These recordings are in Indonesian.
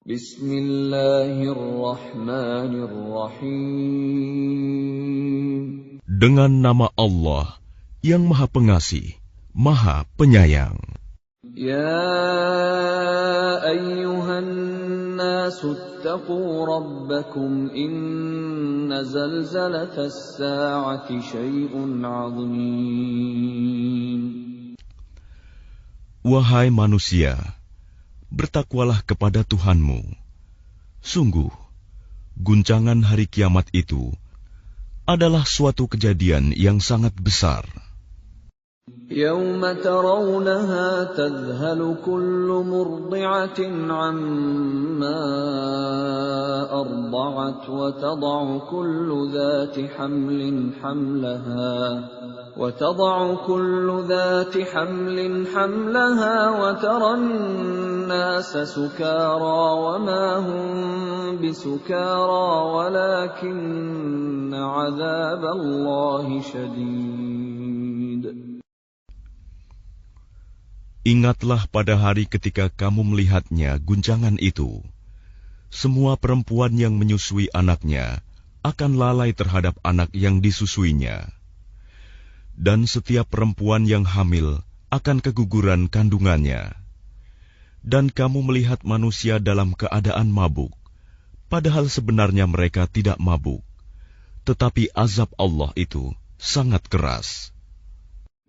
Bismillahirrahmanirrahim. Dengan nama Allah yang Maha Pengasih, Maha Penyayang. Ya ayyuhan nasu attaqu rabbakum inna zalzalatas sa'ati syai'un 'azim. Wahai manusia, bertakwalah kepada Tuhanmu. Sungguh, guncangan hari kiamat itu adalah suatu kejadian yang sangat besar. يَوْمَ تَرَوْنَهَا تَذْهَلُ كُلُّ مُرْضِعَةٍ عَمَّا أَرْضَعَتْ وَتَضَعُ كُلُّ ذَاتِ حَمْلٍ حَمْلَهَا وَتَرَى النَّاسَ سُكَارَى وَمَا هُمْ بِسُكَارَى وَلَكِنَّ عَذَابَ اللَّهِ شَدِيدٌ. Ingatlah pada hari ketika kamu melihatnya guncangan itu. Semua perempuan yang menyusui anaknya akan lalai terhadap anak yang disusuinya. Dan setiap perempuan yang hamil akan keguguran kandungannya. Dan kamu melihat manusia dalam keadaan mabuk, padahal sebenarnya mereka tidak mabuk. Tetapi azab Allah itu sangat keras.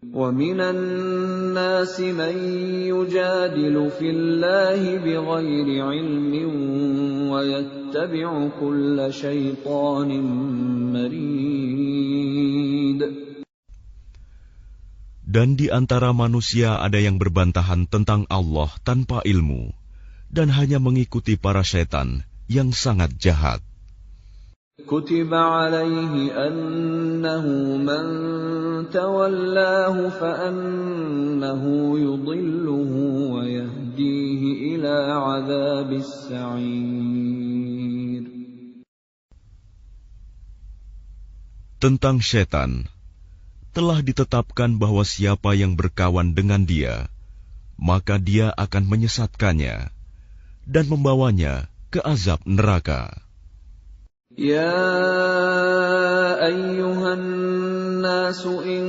وَمِنَ النَّاسِ مَن يُجَادِلُ فِي اللَّهِ بِغَيْرِ عِلْمٍ وَيَتَّبِعُ كُلَّ شَيْطَانٍ مَّرِيدٍ. Dan di antara manusia ada yang berbantahan tentang Allah tanpa ilmu, dan hanya mengikuti para syaitan yang sangat jahat. كُتِبَ عَلَيْهِ أَنَّهُ مَن تَوَلَّاهُ فَأَنَّهُ يُضِلُّهُ وَيَهْدِيهِ إِلَىٰ عَذَابِ السَّعِيرِ. Tentang syaitan, telah ditetapkan bahwa siapa yang berkawan dengan dia, maka dia akan menyesatkannya dan membawanya ke azab neraka. يَا أَيُّهَا النَّاسُ إِن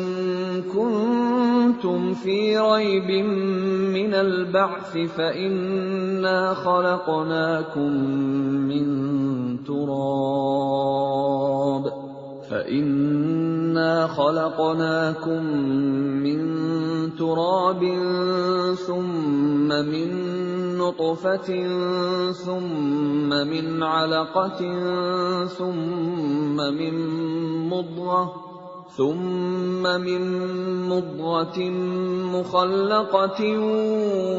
كُنتُمْ فِي رَيْبٍ مِّنَ الْبَعْثِ فَإِنَّا خَلَقْنَاكُم مِّن تُرَابٍ ثُمَّ مِن نُّطْفَةٍ ثُمَّ مِنْ عَلَقَةٍ ثُمَّ مِن مُّضْغَةٍ مُّخَلَّقَةٍ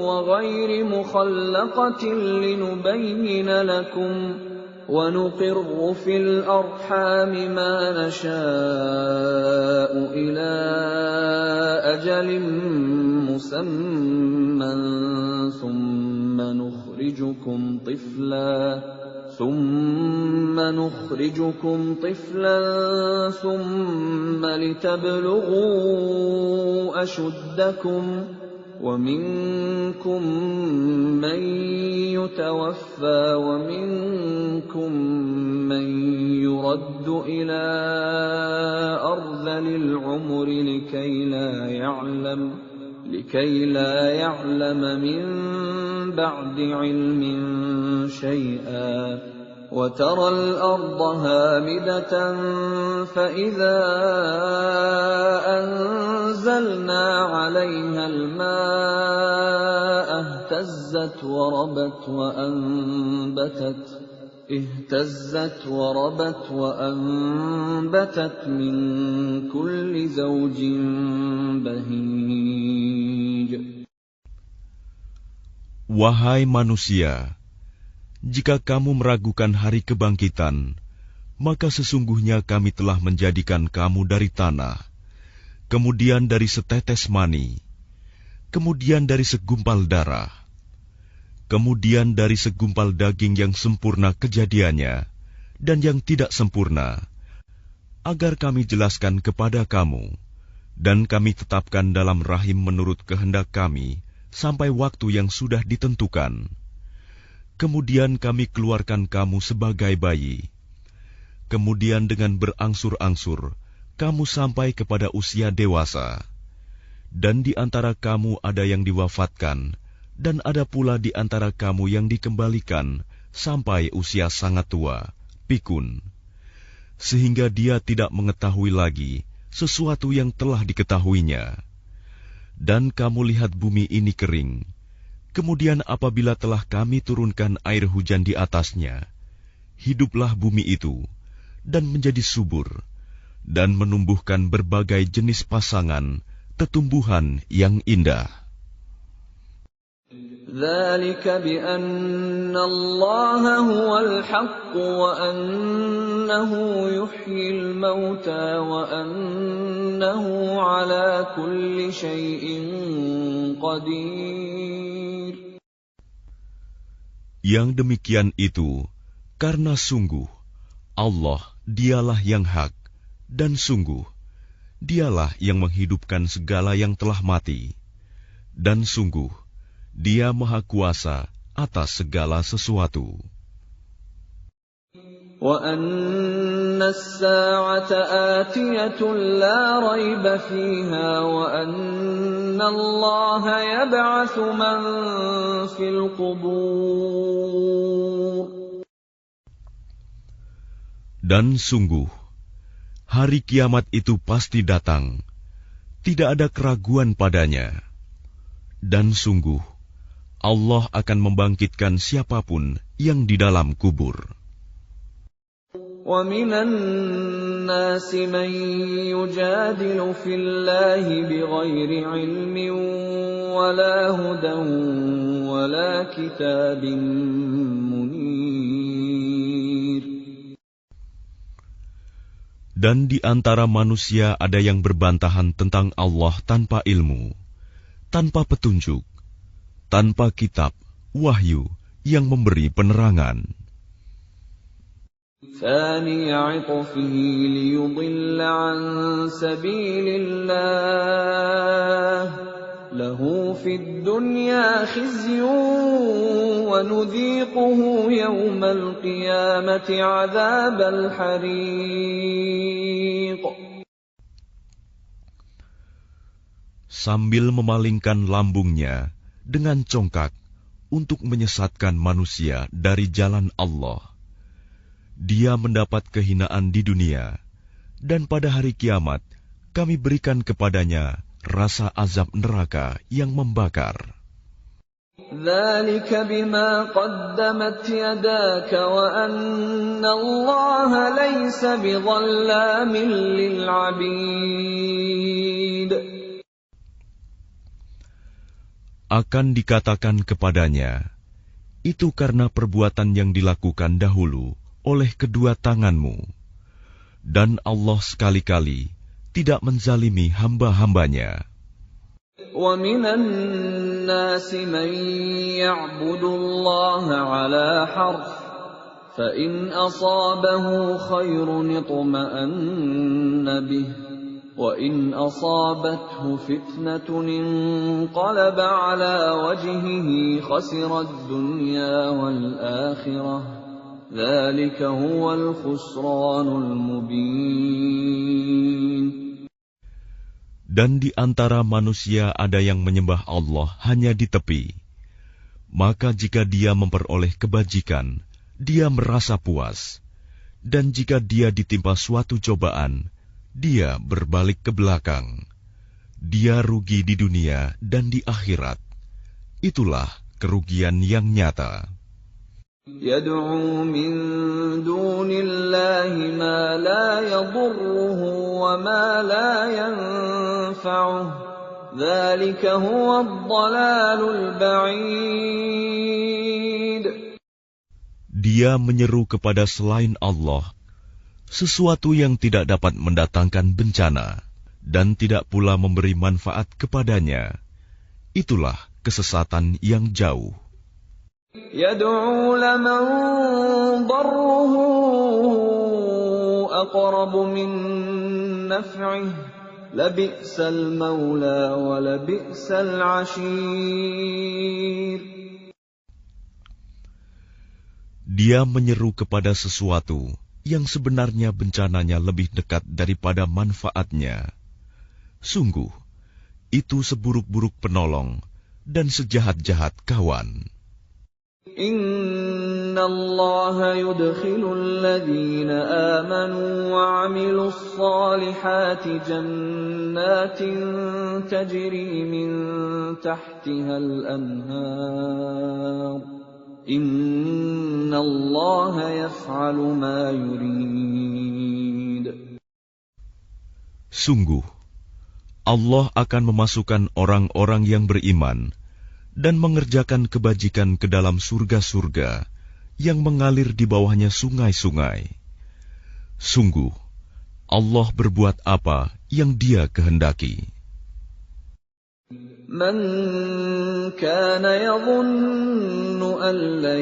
وَغَيْرِ مُخَلَّقَةٍ لِّنُبَيِّنَ لَكُمْ وَنُقِرُّ فِي الْأَرْحَامِ مَا نَشَاءُ إِلَىٰ أَجَلٍ مُّسَمًّى ثُمَّ نُخْرِجُكُمْ طِفْلًا ثُمَّ لِتَبْلُغُوا أَشُدَّكُمْ وَمِنكُم مَّن يُتَوَفَّىٰ وَمِنكُم مَّن يُرَدُّ إِلَىٰ أَرْذَلِ الْعُمُرِ لِكَيْ لَا يَعْلَمَ مِن بَعْدِ عِلْمٍ شَيْئًا وَتَرَى الْأَرْضَ هَامِدَةً فَإِذَا أَنزَلْنَا عَلَيْهَا الْمَاءَ اهْتَزَّتْ وَرَبَتْ وَأَنبَتَتْ مِن كُلِّ زَوْجٍ بَهِيجٍ. Wahai manusia, jika kamu meragukan hari kebangkitan, maka sesungguhnya kami telah menjadikan kamu dari tanah, kemudian dari setetes mani, kemudian dari segumpal darah, kemudian dari segumpal daging yang sempurna kejadiannya dan yang tidak sempurna, agar kami jelaskan kepada kamu, dan kami tetapkan dalam rahim menurut kehendak kami sampai waktu yang sudah ditentukan. Kemudian kami keluarkan kamu sebagai bayi. Kemudian dengan berangsur-angsur, kamu sampai kepada usia dewasa. Dan di antara kamu ada yang diwafatkan, dan ada pula di antara kamu yang dikembalikan sampai usia sangat tua, pikun, sehingga dia tidak mengetahui lagi sesuatu yang telah diketahuinya. Dan kamu lihat bumi ini kering. Kemudian apabila telah kami turunkan air hujan di atasnya, hiduplah bumi itu, dan menjadi subur, dan menumbuhkan berbagai jenis pasangan, tetumbuhan yang indah. ذَلِكَ بِأَنَّ اللَّهَ هُوَ الْحَقُّ وَأَنَّهُ يُحْيِي الْمَوْتَى وَأَنَّهُ عَلَى كُلِّ شَيْءٍ قَدِيرٌ. Yang demikian itu karena sungguh Allah dialah yang hak, dan sungguh dialah yang menghidupkan segala yang telah mati, dan sungguh Dia Maha Kuasa atas segala sesuatu. وَأَنَّ السَّاعَةَ آتِيَةٌ لَا رَيْبَ فِيهَا وَأَنَّ اللَّهَ يَبْعَثُ مَن فِي الْقُبُورِ. Dan sungguh hari kiamat itu pasti datang, tidak ada keraguan padanya. Dan sungguh Allah akan membangkitkan siapapun yang di dalam kubur. وَمِنَ النَّاسِ مَن يُجَادِلُ فِي اللَّهِ بِغَيْرِ عِلْمٍ وَلَا هُدًى وَلَا كِتَابٍ مُنِيرٍ. Dan di antara manusia ada yang berbantahan tentang Allah tanpa ilmu, tanpa petunjuk, tanpa kitab, wahyu yang memberi penerangan. ثَانِيَ عِطْفِهِ لِيُضِلَّ عَن سَبِيلِ اللَّهِ لَهُ فِي الدُّنْيَا خِزْيٌ وَنُذِيقُهُ يَوْمَ الْقِيَامَةِ عَذَابَ الْحَرِيقِ. Sambil memalingkan lambungnya dengan congkak untuk menyesatkan manusia dari jalan Allah, dia mendapat kehinaan di dunia, dan pada hari kiamat kami berikan kepadanya rasa azab neraka yang membakar. ذَلِكَ بِمَا قَدَّمَتْ يَدَاكَ وَأَنَّ اللَّهَ لَيْسَ بِظَلَّامٍ لِلْعَبِيدِ. Akan dikatakan kepadanya, itu karena perbuatan yang dilakukan dahulu oleh kedua tanganmu, dan Allah sekali-kali tidak menzalimi hamba-hambanya. وَمِنَ النَّاسِ مَن يَعْبُدُ اللَّهَ عَلَى حَرْفٍ فَإِنْ أَصَابَهُ خَيْرٌ اطْمَأَنَّ بِهِ وَإِنْ أَصَابَتْهُ فِتْنَةٌ انقَلَبَ عَلَى وَجْهِهِ خَسِرَ الدُّنْيَا وَالْآخِرَةَ ذَلِكَ هُوَ الْخُسْرَانُ الْمُبِينُ. Dan di antara manusia ada yang menyembah Allah hanya di tepi. Maka jika dia memperoleh kebajikan, dia merasa puas. Dan jika dia ditimpa suatu cobaan, dia berbalik ke belakang. Dia rugi di dunia dan di akhirat. Itulah kerugian yang nyata. يَدْعُو مِن دُونِ اللَّهِ مَا لَا يَضُرُّهُ وَمَا لَا يَنفَعُهُ ذَلِكَ هُوَ الضَّلَالُ الْبَعِيدُ. Dia menyeru kepada selain Allah sesuatu yang tidak dapat mendatangkan bencana dan tidak pula memberi manfaat kepadanya. Itulah kesesatan yang jauh. يَدْعُو لَمَن ضَرُّهُ أَقْرَبُ مِن نَّفْعِهِ لَبِئْسَ الْمَوْلَىٰ وَلَبِئْسَ الْعَشِيرُ. Dia menyeru kepada sesuatu yang sebenarnya bencananya lebih dekat daripada manfaatnya. Sungguh, itu seburuk-buruk penolong dan sejahat-jahat kawan. Inna Allah yudkhilul ladhina amanu wa 'amilus salihati jannatin tajri min tahtihal anhar. Inna Allah yaf'alu ma yurid. Sungguh, Allah akan memasukkan orang-orang yang beriman dan mengerjakan kebajikan ke dalam surga-surga yang mengalir di bawahnya sungai-sungai. Sungguh, Allah berbuat apa yang Dia kehendaki. Man kana yadhunnu an lan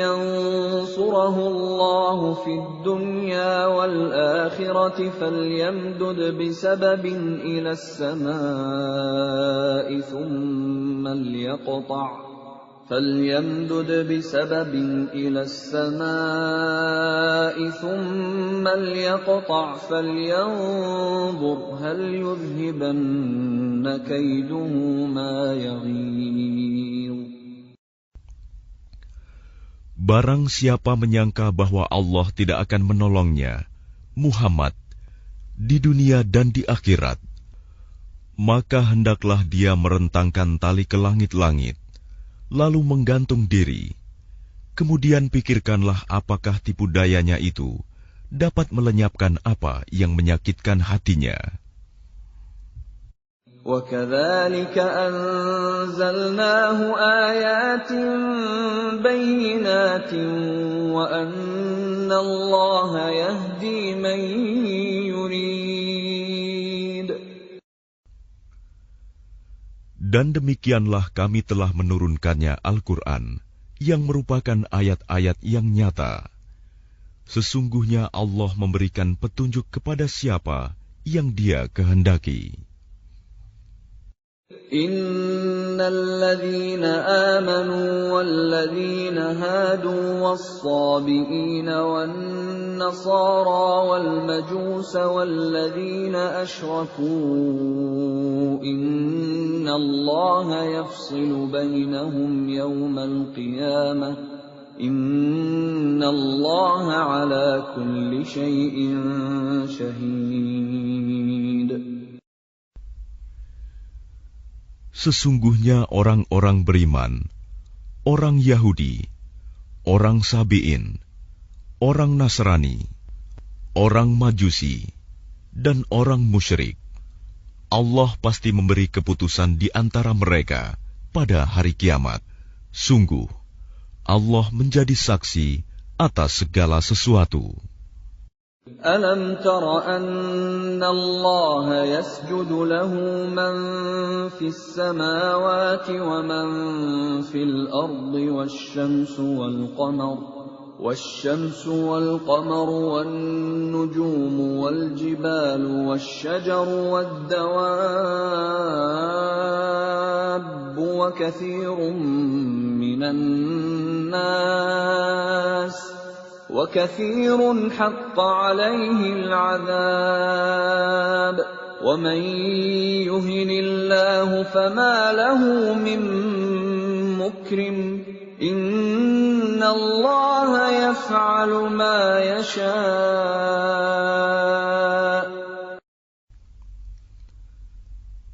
yansurahu Allah fid dunya wal akhirati falyamdud bisababin ila as-samaa'i thumma liyaqta' فليمدد بسبب إلى السماء ثم ليقطع فلينظر هل يذهبن كيده ما يغيظ. Barang siapa menyangka bahwa Allah tidak akan menolongnya, Muhammad, di dunia dan di akhirat, maka hendaklah dia merentangkan tali ke langit-langit, lalu menggantung diri. Kemudian pikirkanlah apakah tipu dayanya itu dapat melenyapkan apa yang menyakitkan hatinya. وَكَذَلِكَ أَنزَلْنَاهُ آيَاتٍ بَيِّنَاتٍ وَأَنَّ اللَّهَ يَهْدِي مَن يُرِيدُ. Dan demikianlah kami telah menurunkannya Al-Quran, yang merupakan ayat-ayat yang nyata. Sesungguhnya Allah memberikan petunjuk kepada siapa yang Dia kehendaki. Innal ladzina amanu wal ladzina hadu was-sabiina wan nasara wal majusa wal ladzina asyraku innallaha yafsilu bainahum yawmal qiyamah innallaha ala kulli syai'in syahid. Sesungguhnya orang-orang beriman, orang Yahudi, orang Sabi'in, orang Nasrani, orang Majusi, dan orang musyrik, Allah pasti memberi keputusan di antara mereka pada hari kiamat. Sungguh, Allah menjadi saksi atas segala sesuatu. Alam tara anna Allah yasjudu lahu man fis samawati wa man fil ardi wasyamsu wal qamaru wan nujumu wal jibalu wasyajaru wad dawabbu wa katsirun minan nas وَكَثِيرٌ حَقَّ عَلَيْهِ الْعَذَابُ وَمَن يُهِنِ اللَّهُ فَمَا لَهُ مِن مُّكْرِمٍ إِنَّ اللَّهَ يَفْعَلُ مَا يَشَاءُ.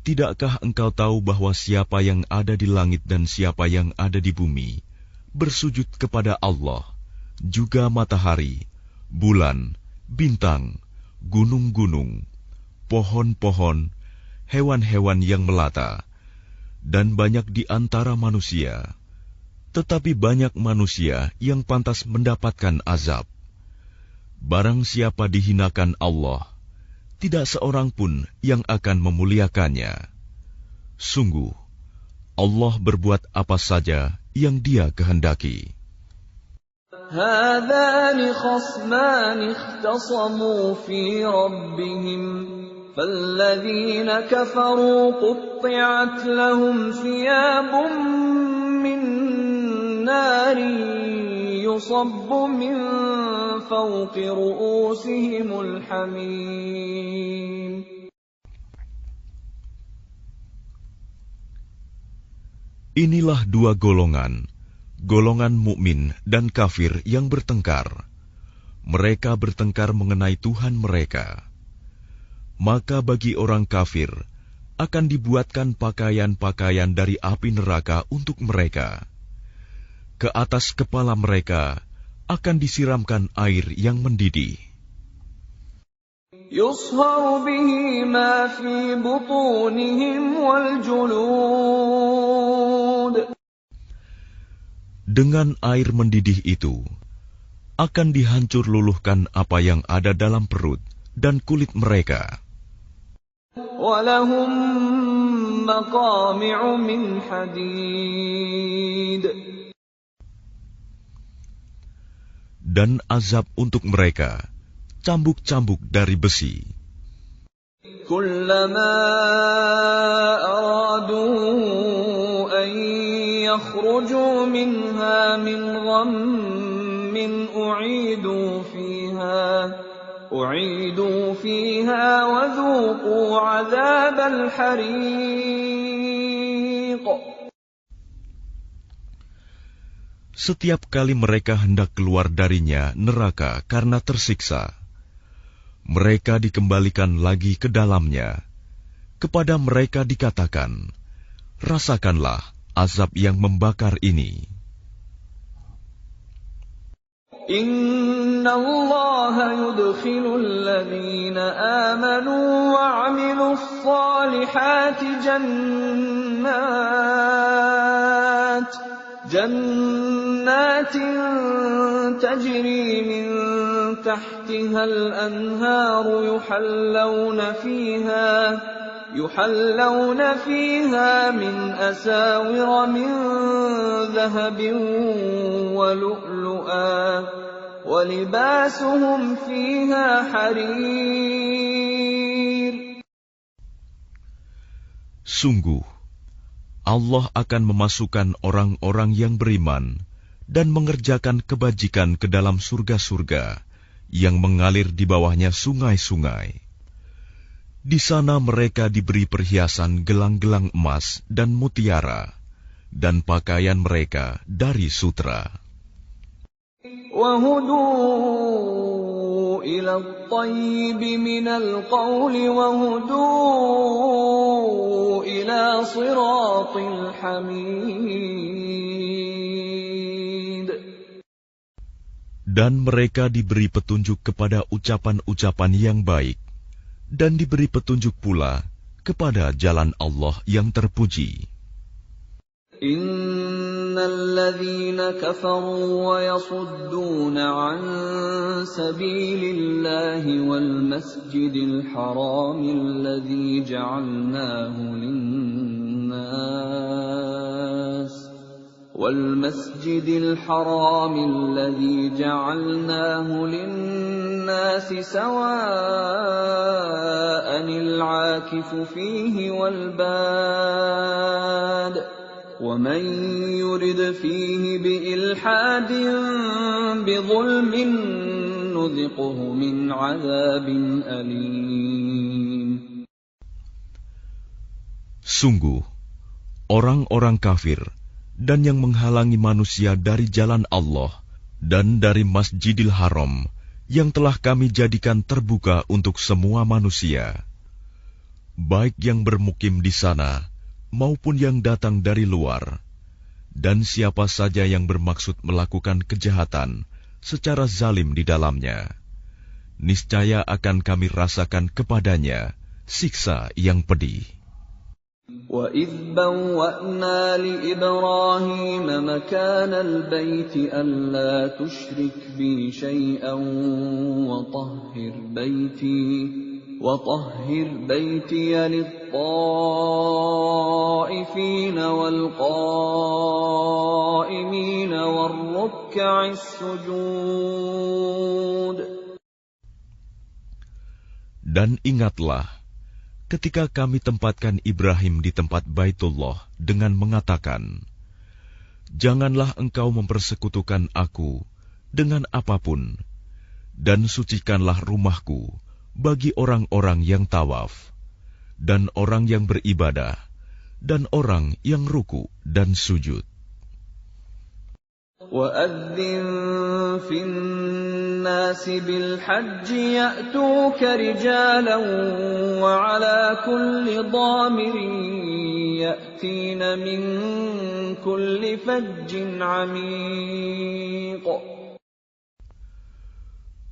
Tidakkah engkau tahu bahwa siapa yang ada di langit dan siapa yang ada di bumi bersujud kepada Allah, juga matahari, bulan, bintang, gunung-gunung, pohon-pohon, hewan-hewan yang melata, dan banyak di antara manusia. Tetapi banyak manusia yang pantas mendapatkan azab. Barang siapa dihinakan Allah, tidak seorang pun yang akan memuliakannya. Sungguh, Allah berbuat apa saja yang Dia kehendaki. هذان خصمان اختصموا في ربهم فالذين كفروا قطعت لهم ثياب من نار يصب من فوق رؤوسهم الحميم. Inilah dua golongan, golongan mukmin dan kafir yang bertengkar. Mereka bertengkar mengenai Tuhan mereka. Maka bagi orang kafir akan dibuatkan pakaian-pakaian dari api neraka untuk mereka. Ke atas kepala mereka akan disiramkan air yang mendidih. يصهر به ما في بطونهم والجلود. Dengan air mendidih itu akan dihancur luluhkan apa yang ada dalam perut dan kulit mereka. وَلَهُم مَّقَامِعُ مِنْ حَدِيدٍ. Dan azab untuk mereka cambuk-cambuk dari besi. كُلَّمَا أَرَادُوا أَن يَخْرُجُوا مِنْهَا مِنْ غَمٍّ أُعِيدُوا فِيهَا وَذُوقُوا عَذَابَ الْحَرِيقِ. Setiap kali mereka hendak keluar darinya neraka karena tersiksa, mereka dikembalikan lagi ke dalamnya. Kepada mereka dikatakan, rasakanlah azab yang membakar ini. Inna Allah yudkhilul ladhina amanu wa 'amilus salihati jannatin tajri min tahtiha al-anharu yuhallawna fiha min asawira min dhahabin wa lu'lu'a wa libasuhum fiha harir. Sungguh Allah akan memasukkan orang-orang yang beriman dan mengerjakan kebajikan ke dalam surga-surga yang mengalir di bawahnya sungai-sungai. Di sana mereka diberi perhiasan gelang-gelang emas dan mutiara, dan pakaian mereka dari sutra. وَهُدُوا إِلَى الطَّيِّبِ مِنَ الْقَوْلِ وَهُدُوا إِلَى صِرَاطِ الْحَمِيدِ. Dan mereka diberi petunjuk kepada ucapan-ucapan yang baik, dan diberi petunjuk pula kepada jalan Allah yang terpuji. Innal ladzina kafaru wa yasudduna an sabilillahi wal masjidil haramil ladzi ja'alnahu lin-nas والمسجد الحرام الذي جعلناه للناس سواء العاكف فيه والباد ومن يرد فيه بإلحاد بظلم نذقه من عذاب أليم. Sungguh, orang-orang kafir dan yang menghalangi manusia dari jalan Allah dan dari Masjidil Haram yang telah kami jadikan terbuka untuk semua manusia, baik yang bermukim di sana maupun yang datang dari luar, dan siapa saja yang bermaksud melakukan kejahatan secara zalim di dalamnya, niscaya akan kami rasakan kepadanya siksa yang pedih. وَإِذْ بَوَّأْنَا لِإِبْرَاهِيمَ مَكَانَ الْبَيْتِ أَلَّا تُشْرِكْ بِي شَيْئًا وَطَهِّرْ بَيْتِيَ لِلطَّائِفِينَ وَالْقَائِمِينَ وَالرُّكَّعِ السُّجُودِ. Dan ingatlah ketika kami tempatkan Ibrahim di tempat Baitullah dengan mengatakan, janganlah engkau mempersekutukan aku dengan apapun, dan sucikanlah rumahku bagi orang-orang yang tawaf, dan orang yang beribadah, dan orang yang ruku dan sujud. وَأَذِّن فِي النَّاسِ بِالْحَجِّ يَأْتُوكَ رِجَالًا وَعَلَى كُلِّ ضَامِرٍ يَأْتِينَ مِنْ كُلِّ فَجٍّ عَمِيقٍ.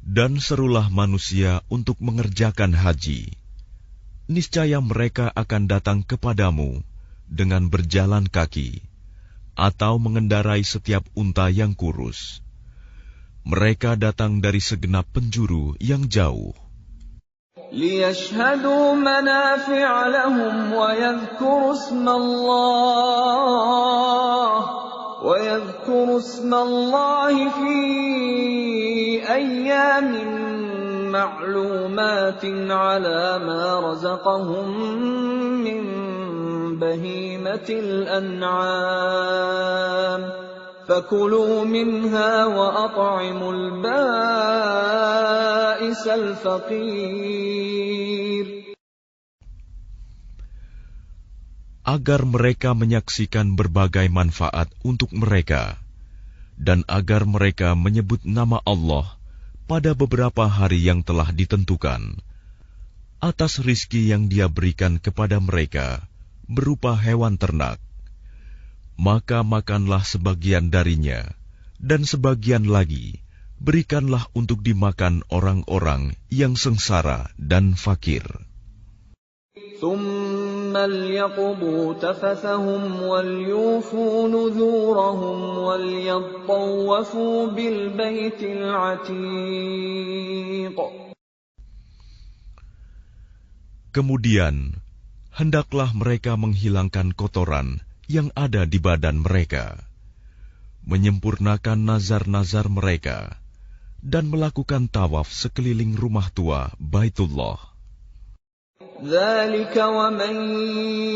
Dan serulah manusia untuk mengerjakan haji. Niscaya mereka akan datang kepadamu dengan berjalan kaki, atau mengendarai setiap unta yang kurus. Mereka datang dari segenap penjuru yang jauh. لِيَشْهَدُوا مَنَافِعَ لَهُمْ وَيَذْكُرُوا اسْمَ اللَّهِ فِي أَيَّامٍ مَّعْلُومَاتٍ عَلَى مَا رَزَقَهُم مِّن بَهِيمَةِ الْأَنْعَامِ فَكُلُوا مِنْهَا وَأَطْعِمُوا الْبَائِسَ الْفَقِيرَ. Agar mereka menyaksikan berbagai manfaat untuk mereka, dan agar mereka menyebut nama Allah pada beberapa hari yang telah ditentukan, atas rizki yang Dia berikan kepada mereka berupa hewan ternak. Maka makanlah sebagian darinya, dan sebagian lagi berikanlah untuk dimakan orang-orang yang sengsara dan fakir. ثُمَّ لْيَقْضُوا تَفَثَهُمْ وَلْيُوفُوا نُذُورَهُمْ وَلْيَطَّوَّفُوا بِالْبَيْتِ الْعَتِيقِ. Kemudian, hendaklah mereka menghilangkan kotoran yang ada di badan mereka, menyempurnakan nazar-nazar mereka, dan melakukan tawaf sekeliling rumah tua Baitullah. ذَلِكَ وَمَن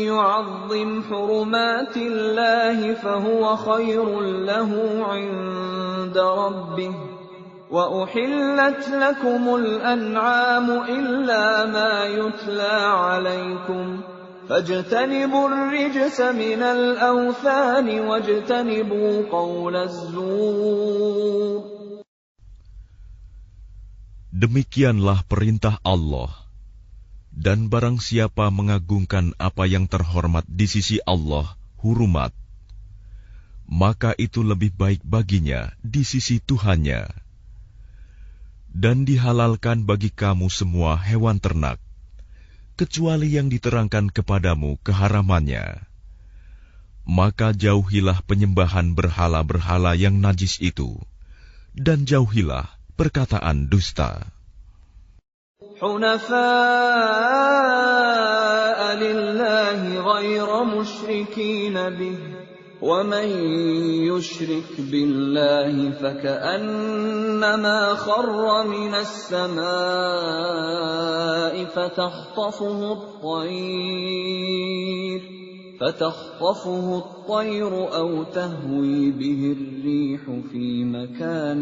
يُعَظِّمْ حُرُمَاتِ اللَّهِ فَهُوَ خَيْرٌ لَّهُ عِندَ رَبِّهِ وَأُحِلَّتْ لَكُمُ الْأَنْعَامُ إِلَّا مَا يُتْلَىٰ عَلَيْكُمْ فَاجْتَنِبُوا الرِّجْسَ مِنَ الْأَوْثَانِ وَاجْتَنِبُوا قَوْلَ الزُّورِ. Demikianlah perintah Allah. Dan barang siapa mengagungkan apa yang terhormat di sisi Allah, hurumat, maka itu lebih baik baginya di sisi Tuhannya. Dan dihalalkan bagi kamu semua hewan ternak, kecuali yang diterangkan kepadamu keharamannya. Maka jauhilah penyembahan berhala-berhala yang najis itu, dan jauhilah perkataan dusta. حُنَفَاءَ لِلَّهِ غَيْرَ مُشْرِكِينَ بِهِ وَمَن يُشْرِكْ بِاللَّهِ فَكَأَنَّمَا خَرَّ مِنَ السَّمَاءِ فَتَخْطَفُهُ الطَّيْرُ أَوْ تَهْوِي بِهِ الرِّيحُ فِي مَكَانٍ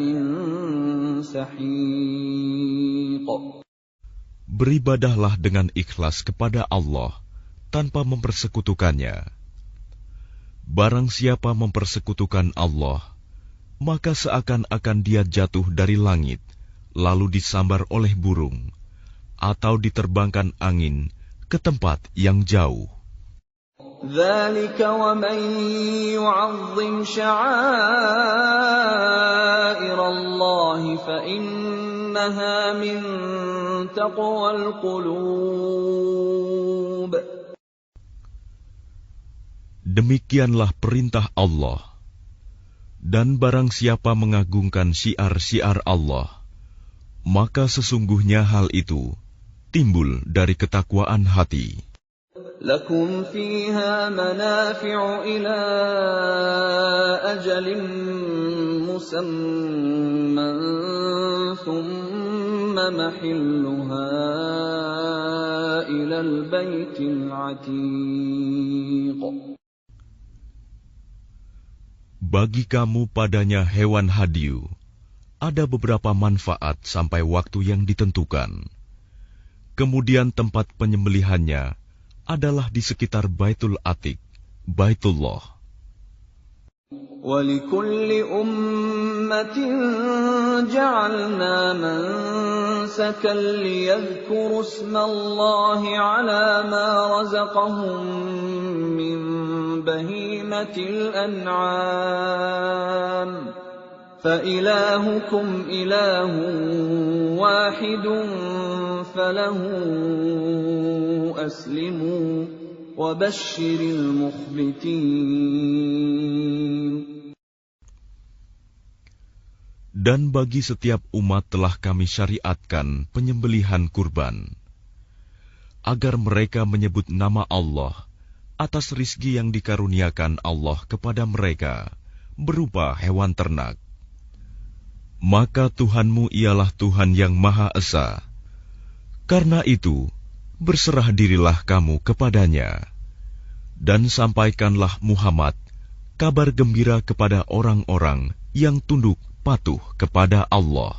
سَحِيقٍ. Beribadahlah dengan ikhlas kepada Allah tanpa mempersekutukannya. Barang siapa mempersekutukan Allah, maka seakan-akan dia jatuh dari langit, lalu disambar oleh burung, atau diterbangkan angin ke tempat yang jauh. ذَلِكَ وَمَن يُعَظِّمْ شَعَائِرَ اللَّهِ فَإِنَّهَا مِن تَقْوَى الْقُلُوبِ. Demikianlah perintah Allah. Dan barang siapa mengagungkan syiar-syiar Allah, maka sesungguhnya hal itu timbul dari ketakwaan hati. لَكُمْ فِيهَا مَنَافِعُ إِلَىٰ أَجَلٍ مُّسَمًّى ثُمَّ مَحِلُّهَا إِلَى الْبَيْتِ الْعَتِيقِ. Bagi kamu padanya hewan hadiu, ada beberapa manfaat sampai waktu yang ditentukan. Kemudian tempat penyembelihannya adalah di sekitar Baitul Atiq, Baitullah. وَلِكُلِّ أُمَّةٍ جَعَلْنَا مَنسَكًا لِيَذْكُرُوا اسْمَ اللَّهِ عَلَى مَا رَزَقَهُم مِّن بَهِيمَةِ الْأَنْعَامِ فَإِلَٰهُكُمْ إِلَٰهٌ وَاحِدٌ فَلَهُ أَسْلِمُوا وَبَشِّرِ الْمُخْبِتِينَ. Dan bagi setiap umat telah kami syariatkan penyembelihan kurban, agar mereka menyebut nama Allah atas rizki yang dikaruniakan Allah kepada mereka berupa hewan ternak. Maka Tuhanmu ialah Tuhan yang Maha Esa. Karena itu, berserah dirilah kamu kepadanya, dan sampaikanlah Muhammad kabar gembira kepada orang-orang yang tunduk patuh kepada Allah.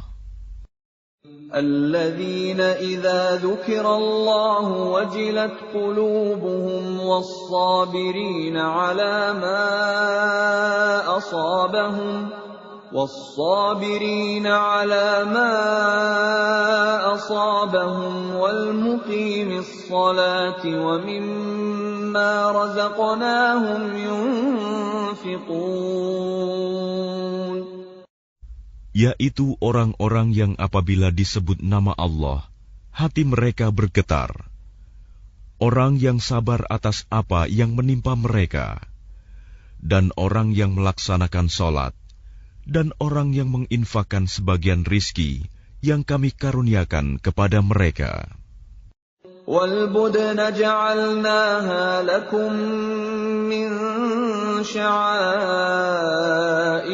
الذين إذا ذكر الله وجلت قلوبهم والصابرين على ما أصابهم والمقيم الصلاة ومما رزقناهم ينفقون. Yaitu orang-orang yang apabila disebut nama Allah, hati mereka bergetar. Orang yang sabar atas apa yang menimpa mereka, dan orang yang melaksanakan sholat, dan orang yang menginfakkan sebagian rizki yang kami karuniakan kepada mereka. وَالْبُدْنَ جَعَلْنَاهَا لَكُم مِّن شَعَائِرِ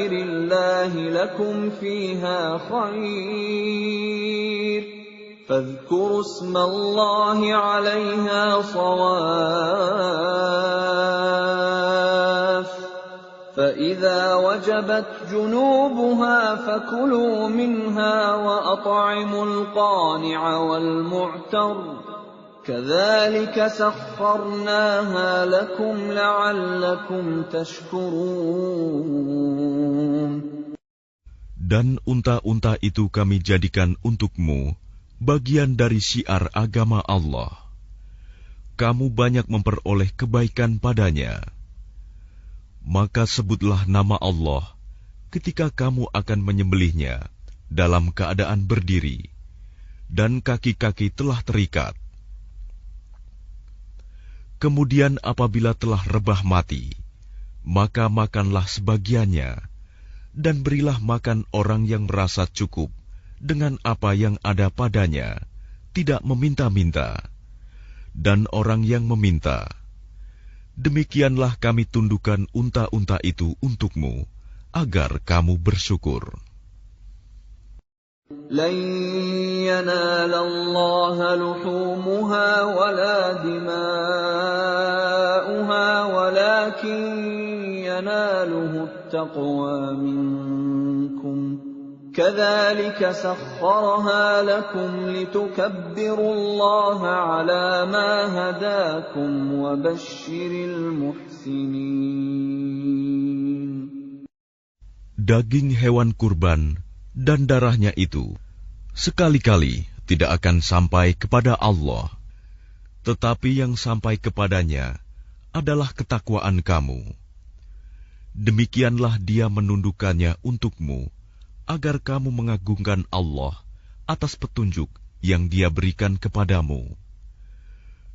اللَّهِ لَكُمْ فِيهَا خَيْرٌ فَاذْكُرُوا اسْمَ اللَّهِ عَلَيْهَا صَوَافَّ فَإِذَا وَجَبَتْ جُنُوبُهَا فَكُلُوا مِنْهَا وَأَطْعِمُوا الْقَانِعَ وَالْمُعْتَرَّ كَذَلِكَ سَخَّرْنَاهَا لَكُمْ لَعَلَّكُمْ تَشْكُرُونَ. Dan unta-unta itu kami jadikan untukmu bagian dari syiar agama Allah. Kamu banyak memperoleh kebaikan padanya. Maka sebutlah nama Allah ketika kamu akan menyembelihnya dalam keadaan berdiri, dan kaki-kaki telah terikat. Kemudian apabila telah rebah mati, maka makanlah sebagiannya, dan berilah makan orang yang merasa cukup dengan apa yang ada padanya, tidak meminta-minta, dan orang yang meminta. Demikianlah kami tundukkan unta-unta itu untukmu, agar kamu bersyukur. لَن يَنَالَ اللَّهَ لُحُومُهَا وَلَا دِمَاؤُهَا وَلَكِن يَنَالُهُ التَّقْوَى مِنكُمْ كَذَلِكَ سَخَّرَهَا لَكُمْ لِتُكَبِّرُوا اللَّهَ عَلَى مَا هَدَاكُمْ وَبَشِّرِ الْمُحْسِنِينَ. Daging hewan kurban dan darahnya itu sekali-kali tidak akan sampai kepada Allah, tetapi yang sampai kepadanya adalah ketakwaan kamu. Demikianlah Dia menundukkannya untukmu, agar kamu mengagungkan Allah atas petunjuk yang Dia berikan kepadamu.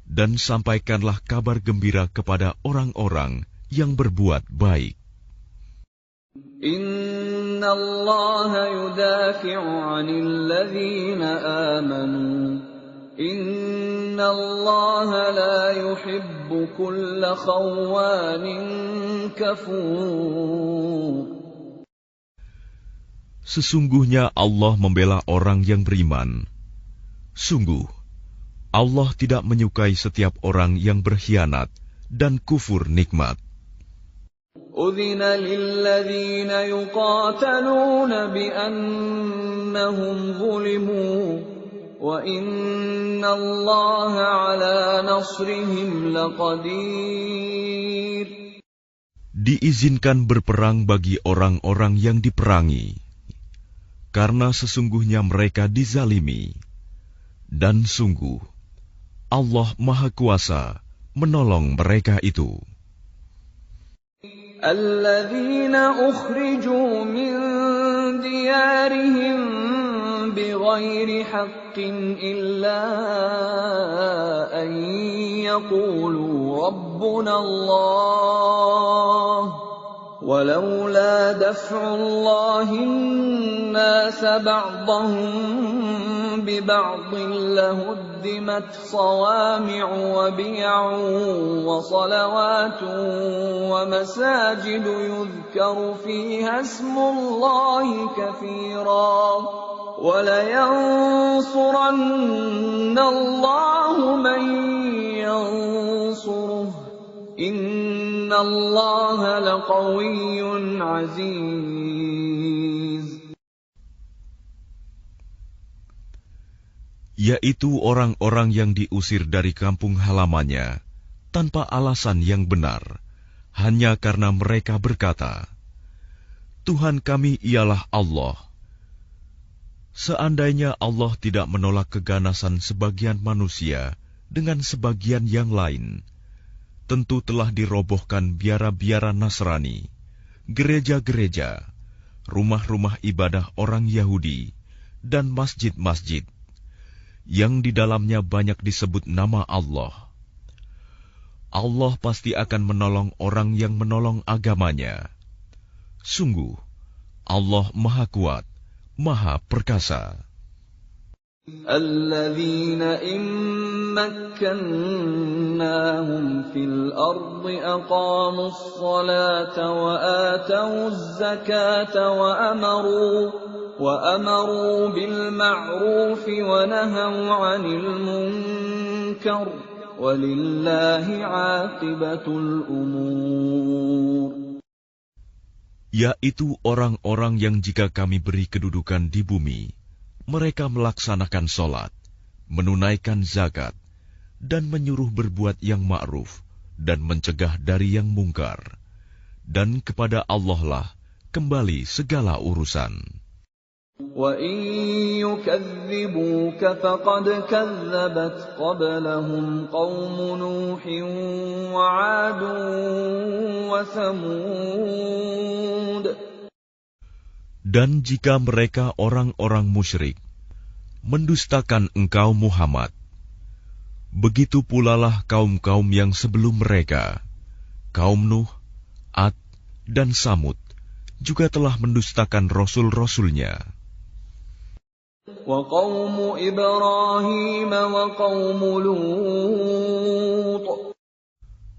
Dan sampaikanlah kabar gembira kepada orang-orang yang berbuat baik. Inna Allah yudafi'u 'anil ladzina amanu. Inna Allah la yuhibbu kulla khawanin kafur. Sesungguhnya Allah membela orang yang beriman. Sungguh, Allah tidak menyukai setiap orang yang berkhianat dan kufur nikmat. أذن للذين يقاتلون بأنهم ظلموا وإن الله على نصرهم لقدير. Diizinkan berperang bagi orang-orang yang diperangi, karena sesungguhnya mereka dizalimi, dan sungguh Allah Maha Kuasa menolong mereka itu. الذين أخرجوا من ديارهم بغير حق إلا أن يقولوا ربنا الله ولولا دفع الله الناس بعضهم ببعض لهدمت صوامع وبيع وصلوات ومساجد يذكر فيها اسم الله كثيرا ولينصرن الله من ينصره إن الله لقوي عزيز. Yaitu orang-orang yang diusir dari kampung halamannya tanpa alasan yang benar, hanya karena mereka berkata, Tuhan kami ialah Allah. Seandainya Allah tidak menolak keganasan sebagian manusia dengan sebagian yang lain, tentu telah dirobohkan biara-biara Nasrani, gereja-gereja, rumah-rumah ibadah orang Yahudi, dan masjid-masjid yang di dalamnya banyak disebut nama Allah. Allah pasti akan menolong orang yang menolong agamanya. Sungguh, Allah Maha Kuat, Maha Perkasa. الذين إن مكناهم في الأرض أقاموا الصلاة وآتوا الزكاة وأمروا بالمعروف ونهوا عن المنكر ولله عاقبة الأمور. Yaitu orang-orang yang jika kami beri kedudukan di bumi, mereka melaksanakan sholat, menunaikan zakat, dan menyuruh berbuat yang ma'ruf, dan mencegah dari yang mungkar. Dan kepada Allah lah kembali segala urusan. وَإِن يُكَذِّبُوكَ فَقَدْ كَذَّبَتْ قَبْلَهُمْ قَوْمُ نُوحٍ وَعَادٌ وَثَمُودُ. Dan jika mereka orang-orang musyrik mendustakan engkau Muhammad, begitu pula lah kaum-kaum yang sebelum mereka, kaum Nuh, Ad, dan Samud, juga telah mendustakan rasul-rasulnya. وَقَوْمُ إِبْرَاهِيمَ وَقَوْمُ لُوطٍ.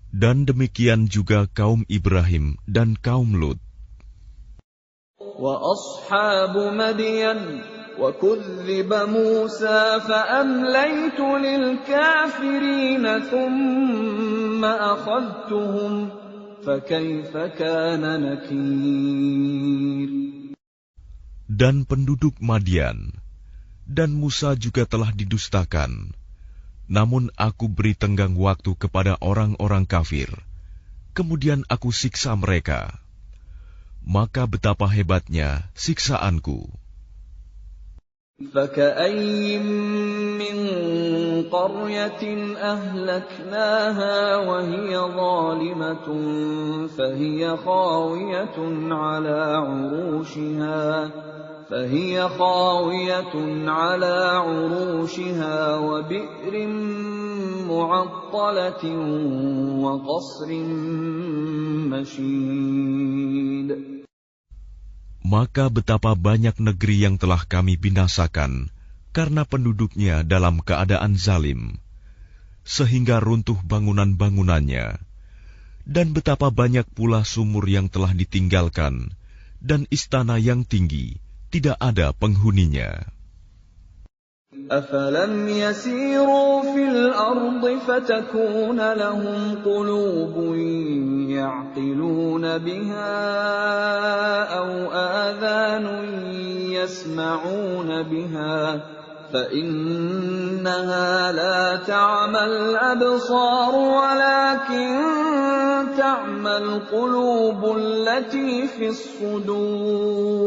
Dan demikian juga kaum Ibrahim dan kaum Lut. وَأَصْحَابُ مَدْيَنَ وَكُذِّبَ مُوسَى فَأَمْلَيْتُ لِلْكَافِرِينَ ثُمَّ أَخَذْتُهُمْ فَكَيْفَ كَانَ نَكِيرِ. Dan penduduk Madian dan Musa juga telah didustakan, namun aku beri tenggang waktu kepada orang-orang kafir, kemudian aku siksa mereka. Maka betapa hebatnya siksaanku. فَكَأَيِّن مِّن قَرْيَةٍ أَهْلَكْنَاهَا وَهِيَ ظَالِمَةٌ فهي خاوية على عروشها وبئر معطلة وقصر مشيد. Maka betapa banyak negeri yang telah kami binasakan karena penduduknya dalam keadaan zalim, sehingga runtuh bangunan-bangunannya, dan betapa banyak pula sumur yang telah ditinggalkan, dan istana yang tinggi tidak ada penghuninya. أفلم يسيروا في الأرض فتكون لهم قلوب يعقلون بها أو آذان يسمعون بها فإنها لا تعمى الأبصار ولكن تعمى القلوب التي في الصدور.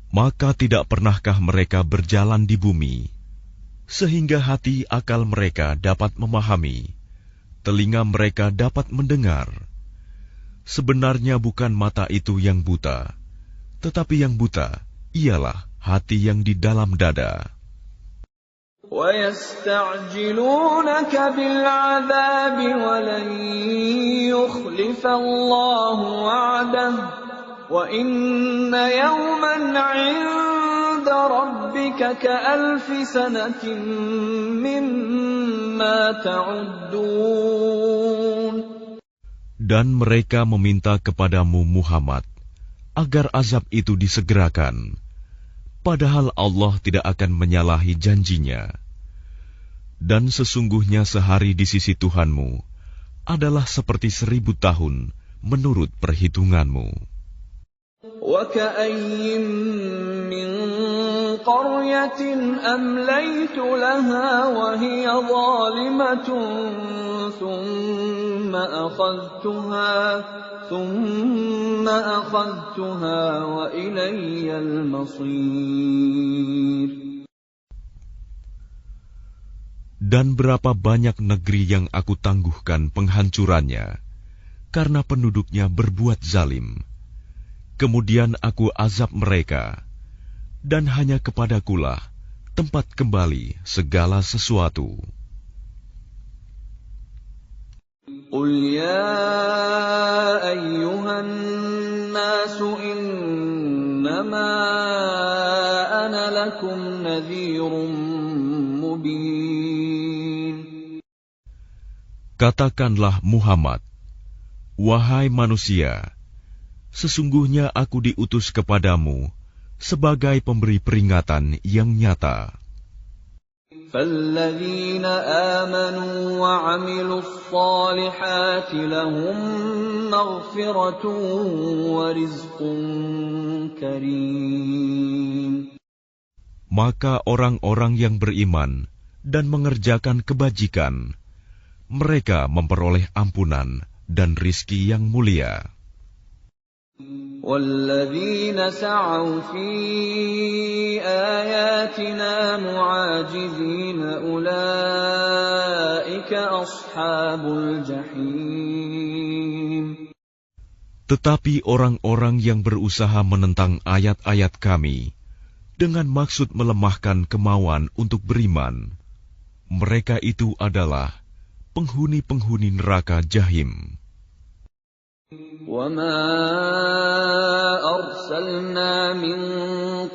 Maka tidak pernahkah mereka berjalan di bumi, sehingga hati akal mereka dapat memahami, telinga mereka dapat mendengar. Sebenarnya bukan mata itu yang buta, tetapi yang buta ialah hati yang di dalam dada. وَيَسْتَعْجِلُونَكَ بِالْعَذَابِ وَلَنْ يُخْلِفَ اللَّهُ وَعْدَهُ وَإِنَّ يَوْمًا عِندَ رَبِّكَ كَأَلْفِ سَنَةٍ مِّمَّا تَعُدُّونَ. Dan mereka meminta kepadamu Muhammad agar azab itu disegerakan, padahal Allah tidak akan menyalahi janjinya. Dan sesungguhnya sehari di sisi Tuhanmu adalah seperti 1000 tahun menurut perhitunganmu. وَكَأَيِّن مِّن قَرْيَةٍ أَمْلَيْتُ لَهَا وَهِيَ ظَالِمَةٌ ثُمَّ أَخَذْتُهَا وَإِلَيَّ الْمَصِيرُ. Dan berapa banyak negeri yang aku tangguhkan penghancurannya, karena penduduknya berbuat zalim. Kemudian aku azab mereka, dan hanya kepadakulah tempat kembali segala sesuatu. قُلْ يَا أَيُّهَا النَّاسُ إِنَّمَا أَنَا لَكُمْ نَذِيرٌ مُّبِينٌ. Katakanlah Muhammad, wahai manusia, sesungguhnya aku diutus kepadamu sebagai pemberi peringatan yang nyata. فَالَّذِينَ آمَنُوا وَعَمِلُوا الصَّالِحَاتِ لَهُم مَّغْفِرَةٌ وَرِزْقٌ كَرِيمٌ. Maka orang-orang yang beriman dan mengerjakan kebajikan, mereka memperoleh ampunan dan rizki yang mulia. وَالَّذِينَ سَعَوْا فِي آيَاتِنَا مُعَاجِزِينَ أُولَٰئِكَ أَصْحَابُ الْجَحِيمِ. Tetapi orang-orang yang berusaha menentang ayat-ayat kami dengan maksud melemahkan kemauan untuk beriman, mereka itu adalah penghuni-penghuni neraka Jahim. وَمَا أَرْسَلْنَا مِن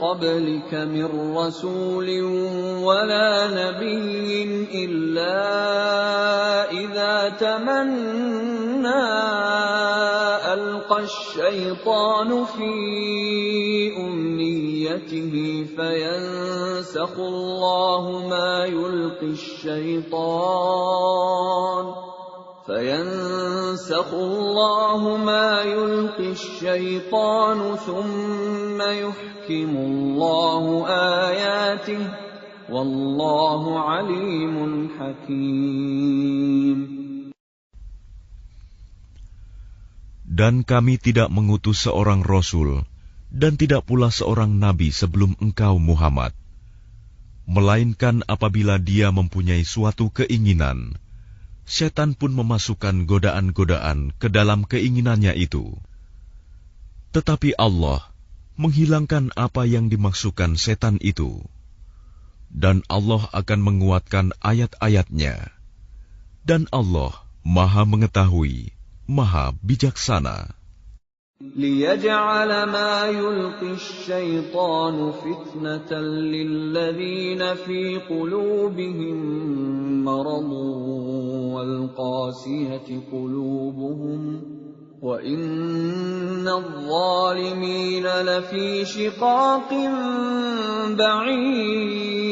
قَبْلِكَ مِن رَّسُولٍ وَلَا نَبِيٍّ إِلَّا إِذَا تَمَنَّىٰ أَلْقَى الشَّيْطَانُ فِي أُمْنِيَّتِهِ فَيَنسَخُ اللَّهُ مَا يُلْقِي الشَّيْطَانُ ثُمَّ يُحْكِمُ اللَّهُ آيَاتِهِ وَاللَّهُ عَلِيمٌ حَكِيمٌ. Dan kami tidak mengutus seorang rasul dan tidak pula seorang nabi sebelum engkau Muhammad, melainkan apabila dia mempunyai suatu keinginan, setan pun memasukkan godaan-godaan ke dalam keinginannya itu. Tetapi Allah menghilangkan apa yang dimaksudkan setan itu, dan Allah akan menguatkan ayat-ayatnya. Dan Allah Maha Mengetahui, Maha Bijaksana. لِيَجْعَلَ مَا يُلْقِي الشَّيْطَانُ فِتْنَةً لِّلَّذِينَ فِي قُلُوبِهِم مَّرَضٌ وَالْقَاسِيَةِ قُلُوبُهُمْ وَإِنَّ الظَّالِمِينَ لَفِي شِقَاقٍ بَعِيدٍ.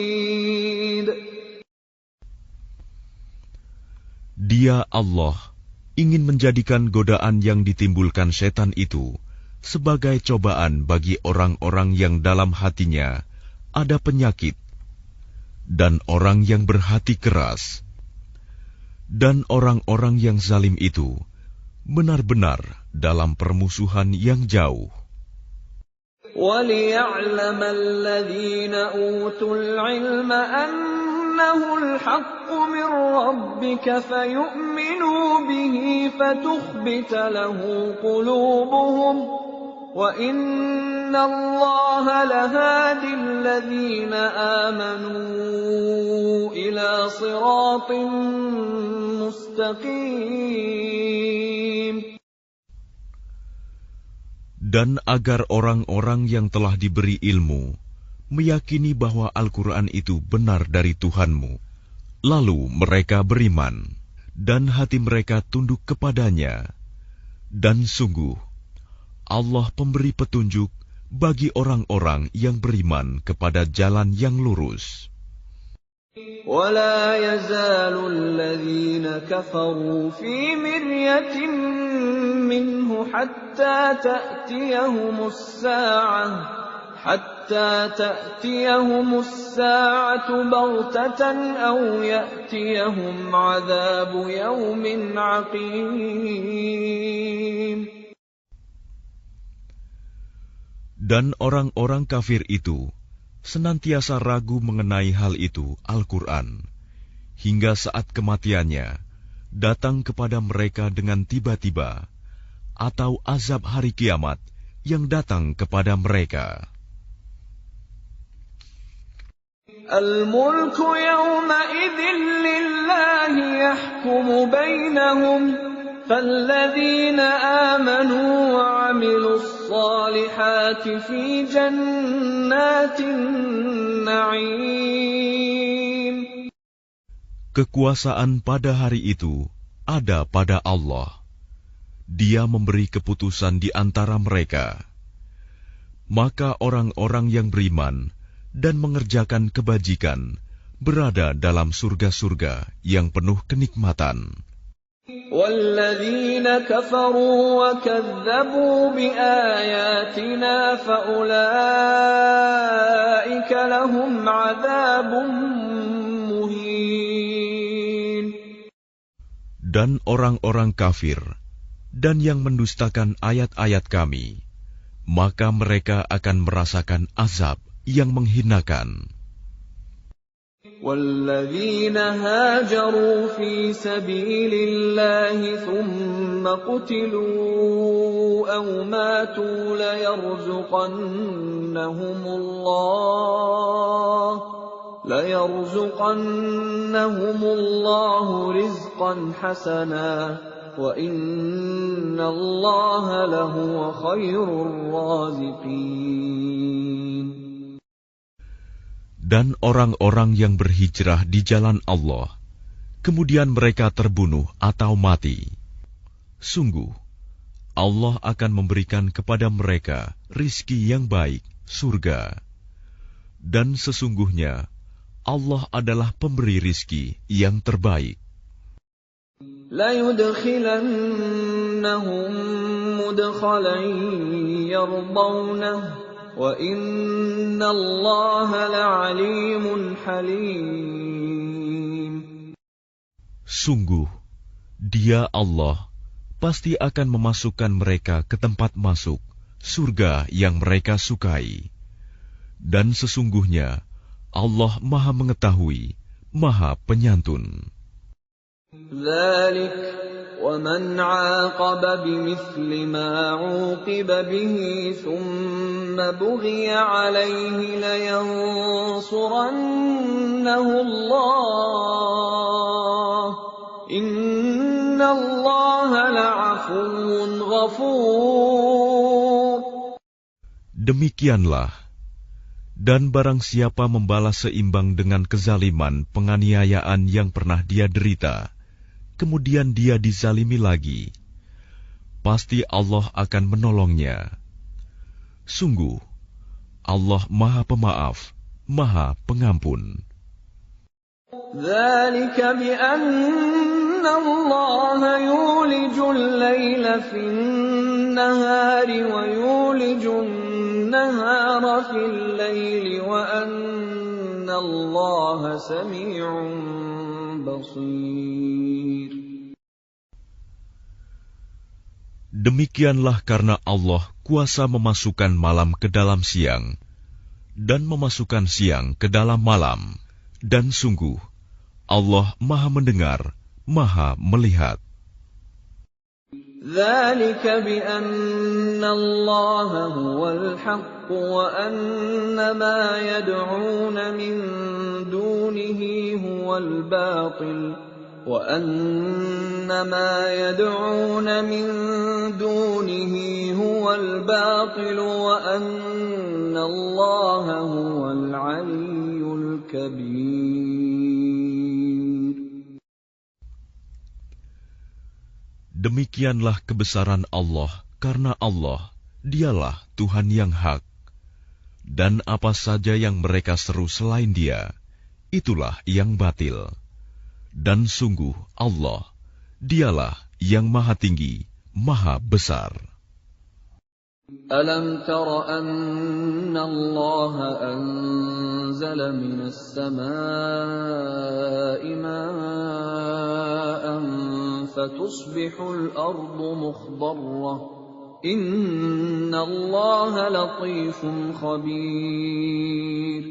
Dia Allah ingin menjadikan godaan yang ditimbulkan setan itu sebagai cobaan bagi orang-orang yang dalam hatinya ada penyakit dan orang yang berhati keras, dan orang-orang yang zalim itu benar-benar dalam permusuhan yang jauh. وَلِيَعْلَمَ الَّذِينَ أُوتُوا الْعِلْمَ أَنَّهُ الْحَقُّ مِنْ رَبِّكَ فَيُؤْمِنُوا بِهِ فَتُخْبِتَ لَهُ قُلُوبُهُمْ وَإِنَّ اللَّهَ لَهَادِ الَّذِينَ آمَنُوا إِلَى صِرَاطٍ مُسْتَقِيمٍ. Dan agar orang-orang yang telah diberi ilmu meyakini bahwa Al-Quran itu benar dari Tuhanmu, lalu mereka beriman, dan hati mereka tunduk kepadanya. Dan sungguh, Allah pemberi petunjuk bagi orang-orang yang beriman kepada jalan yang lurus. وَلَا يَزَالُ الَّذِينَ كَفَرُوا فِي مِرْيَةٍ مِّنْهُ حَتَّى تَأْتِيَهُمُ السَّاعَةُ بَغْتَةً أَوْ يَأْتِيَهُمْ عَذَابُ يَوْمٍ عَقِيمٍ. Dan orang-orang kafir itu senantiasa ragu mengenai hal itu, Al-Quran, hingga saat kematiannya datang kepada mereka dengan tiba-tiba, atau azab hari kiamat yang datang kepada mereka. الْمُلْكُ يَوْمَئِذٍ لِلَّهِ يَحْكُمُ بَيْنَهُمْ فَالَّذِينَ آمَنُوا وَعَمِلُوا الصَّالِحَاتِ فِي جَنَّاتِ النَّعِيمِ. Kekuasaan pada hari itu ada pada Allah. Dia memberi keputusan di antara mereka. Maka orang-orang yang beriman dan mengerjakan kebajikan berada dalam surga-surga yang penuh kenikmatan. وَالَّذِينَ كَفَرُوا وَكَذَّبُوا بِآيَاتِنَا فَأُولَئِكَ لَهُمْ عَذَابٌ مُهِينٌ. Dan orang-orang kafir dan yang mendustakan ayat-ayat kami, maka mereka akan merasakan azab yang menghinakan. وَالَّذِينَ هَاجَرُوا فِي سَبِيلِ اللَّهِ ثُمَّ قُتِلُوا أَوْ مَاتُوا لَيَرْزُقَنَّهُمُ اللَّهُ رِزْقًا حَسَنًا وَإِنَّ اللَّهَ لَهُوَ خَيْرُ الرَّازِقِينَ. Dan orang-orang yang berhijrah di jalan Allah, kemudian mereka terbunuh atau mati, sungguh Allah akan memberikan kepada mereka rizki yang baik, surga. Dan sesungguhnya Allah adalah pemberi rizki yang terbaik. لَيُدْخِلَنَّهُمْ مُدْخَلًا يَرْضَوْنَهُ وَإِنَّ اللَّهَ لَعَلِيمٌ حَلِيمٌ. Sungguh, Dia Allah pasti akan memasukkan mereka ke tempat masuk surga yang mereka sukai. Dan sesungguhnya Allah Maha Mengetahui, Maha Penyantun. ذَلِكَ وَمَنْ عَاقَبَ بِمِثْلِ مَا عُوقِبَ بِهِ ثُمَّ بُغِيَ عَلَيْهِ لَيَنصُرَنَّهُ اللَّهُ إِنَّ اللَّهَ لَعَفُوٌّ غَفُورٌ. Demikianlah, dan barang siapa membalas seimbang dengan kezaliman penganiayaan yang pernah dia derita, kemudian dia dizalimi lagi, pasti Allah akan menolongnya. Sungguh, Allah Maha Pemaaf, Maha Pengampun. ذلك بأن الله يولج الليل في النهار ويولج النهار في الليل وأن الله سميع بصير. Demikianlah karena Allah kuasa memasukkan malam ke dalam siang dan memasukkan siang ke dalam malam, dan sungguh Allah Maha Mendengar, Maha Melihat. ذلك بأن الله هو الحق وأن ما يدعون من دونه هو الباطل وأن ما يدعون من دونه هو الباطل وأن الله هو العلي الكبير. Demikianlah kebesaran Allah, karena Allah, dialah Tuhan yang hak. Dan apa saja yang mereka seru selain Dia, itulah yang batil. Dan sungguh Allah, dialah yang maha tinggi, maha besar. ألم تر أن الله أنزل من السماء ماء فتصبح الأرض مخضرة إن الله لطيف خبير.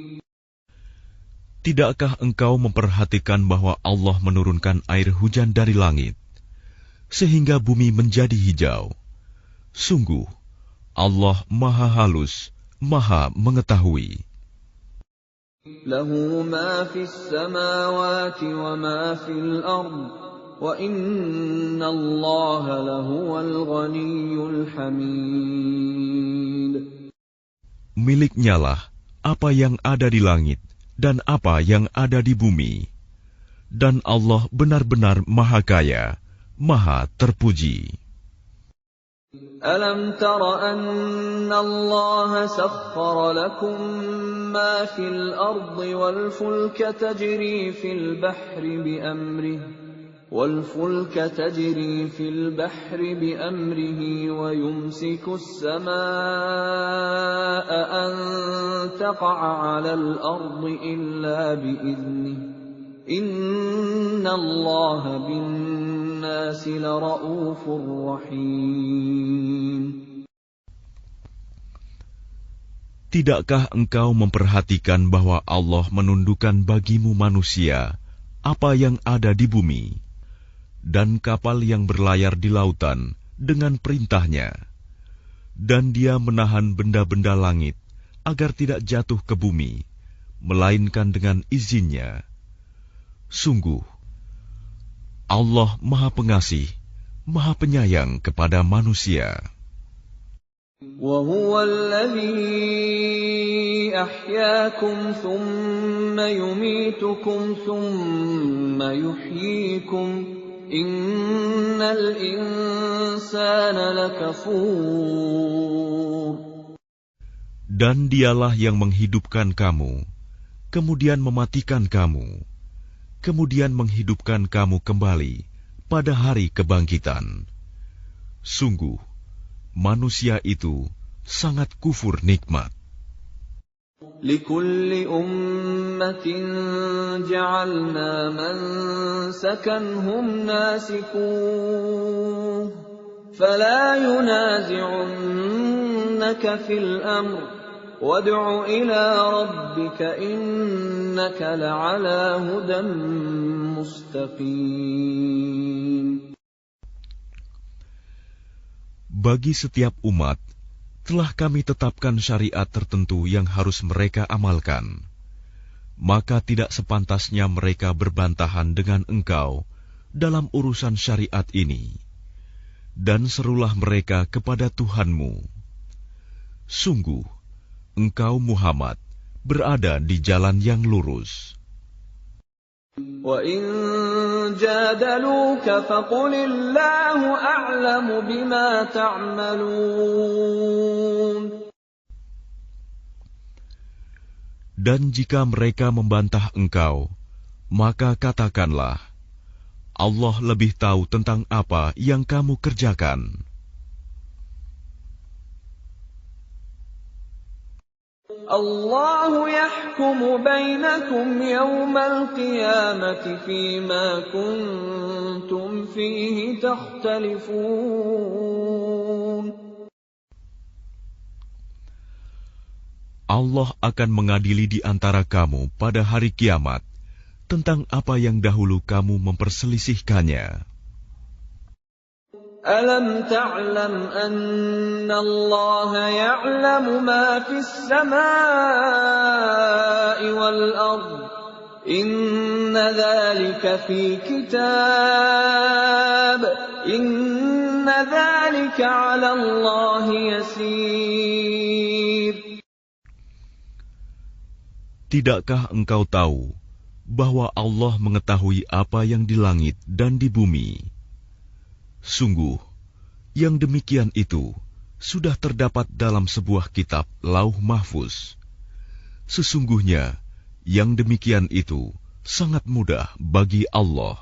Tidakkah engkau memperhatikan bahwa Allah menurunkan air hujan dari langit, sehingga bumi menjadi hijau? Sungguh, Allah Maha Halus, Maha Mengetahui. Lahu ma fis samawati wa ma fil ard wa inna Allaha lahuwal ghaniyyul hamid. Miliknyalah apa yang ada di langit dan apa yang ada di bumi, dan Allah benar-benar Maha Kaya, Maha Terpuji. ألم تر أن الله سخر لكم ما في الأرض والفلك تجري في البحر بأمره ويمسك السماء أن تقع على الأرض إلا بإذنه إن الله بالناس لرءوف رحيم. Tidakkah engkau memperhatikan bahwa Allah menundukkan bagimu manusia apa yang ada di bumi, dan kapal yang berlayar di lautan dengan perintahnya, dan Dia menahan benda-benda langit agar tidak jatuh ke bumi, melainkan dengan izinnya. Sungguh, Allah Maha Pengasih, Maha Penyayang kepada manusia. وَهُوَ الَّذِي أَحْيَاكُمْ ثُمَّ يُمِيتُكُمْ ثُمَّ يُحْيِيكُمْ إِنَّ الْإِنسَانَ لَكَفُورٌ. Dan Dialah yang menghidupkan kamu, kemudian mematikan kamu, kemudian menghidupkan kamu kembali pada hari kebangkitan. Sungguh, manusia itu sangat kufur nikmat. لِكُلِّ أُمَّةٍ جَعَلْنَا مَنسَكًا هُمْ نَاسِكُوهُ فَلَا يُنَازِعُنَّكَ فِي الْأَمْرِ وَادْعُ إِلَى رَبِّكَ إِنَّكَ لَعَلَى هُدًى مُسْتَقِيمٍ. Bagi setiap umat, telah kami tetapkan syariat tertentu yang harus mereka amalkan. Maka tidak sepantasnya mereka berbantahan dengan engkau dalam urusan syariat ini. Dan serulah mereka kepada Tuhanmu. Sungguh, engkau Muhammad berada di jalan yang lurus. وَإِن جادلوك فقل الله أعلم بما تعملون. Dan jika mereka membantah engkau, maka katakanlah, Allah lebih tahu tentang apa yang kamu kerjakan. الله يحكم بينكم يوم القيامة فيما كنتم فيه تختلفون. Allah akan mengadili di antara kamu pada hari kiamat tentang apa yang dahulu kamu memperselisihkannya. ألم تعلم أن الله يعلم ما في السماء والأرض إن ذلك في كتاب إن ذلك على الله يسير. Tidakkah engkau tahu bahwa Allah mengetahui apa yang di langit dan di bumi? Sungguh, yang demikian itu sudah terdapat dalam sebuah kitab Lauh Mahfuz. Sesungguhnya, yang demikian itu sangat mudah bagi Allah.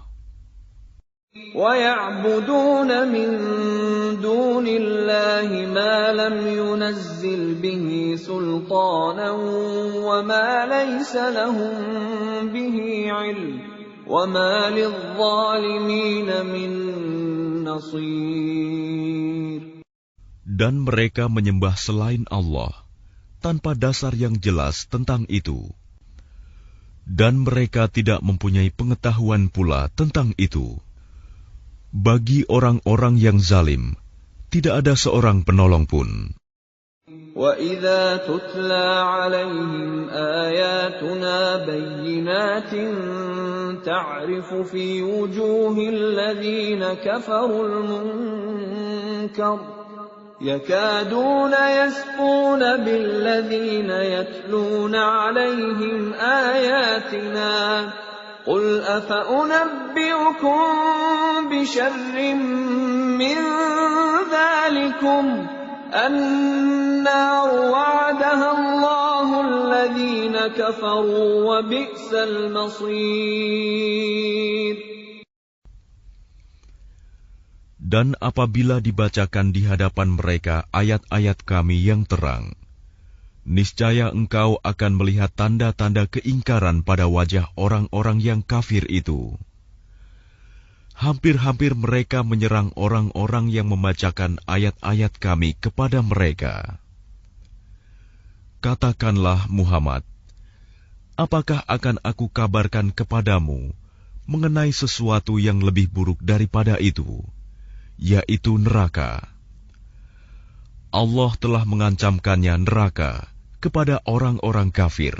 وَيَعْبُدُونَ مِن دُونِ اللَّهِ مَا لَمْ يُنَزِّلْ بِهِ سُلْطَانًا وَمَا لَيْسَ لَهُم بِهِ عِلْمٌ وَمَا لِلظَّالِمِينَ مِن نَّصِيرٍ. Dan mereka menyembah selain Allah tanpa dasar yang jelas tentang itu. Dan mereka tidak mempunyai pengetahuan pula tentang itu. Bagi orang-orang yang zalim, tidak ada seorang penolong pun. وَإِذَا تُتْلَى عَلَيْهِمْ آيَاتُنَا بَيِّنَاتٍ تَعْرِفُ فِي وُجُوهِ الَّذِينَ كَفَرُوا الْمُنكَرَ يَكَادُونَ يَسْطُونَ بِالَّذِينَ يَتْلُونَ عَلَيْهِمْ آيَاتِنَا قُلْ أَفَأُنَبِّئُكُم بِشَرٍّ مِّن ذَلِكُمْ النَّارُ وَعَدَهَا اللَّهُ الَّذِينَ كَفَرُوا وَبِئْسَ الْمَصِيرُ. Dan apabila dibacakan di hadapan mereka ayat-ayat Kami yang terang, niscaya engkau akan melihat tanda-tanda keingkaran pada wajah orang-orang yang kafir itu. Hampir-hampir mereka menyerang orang-orang yang membacakan ayat-ayat Kami kepada mereka. Katakanlah Muhammad, apakah akan aku kabarkan kepadamu mengenai sesuatu yang lebih buruk daripada itu, yaitu neraka? Allah telah mengancamkannya neraka kepada orang-orang kafir,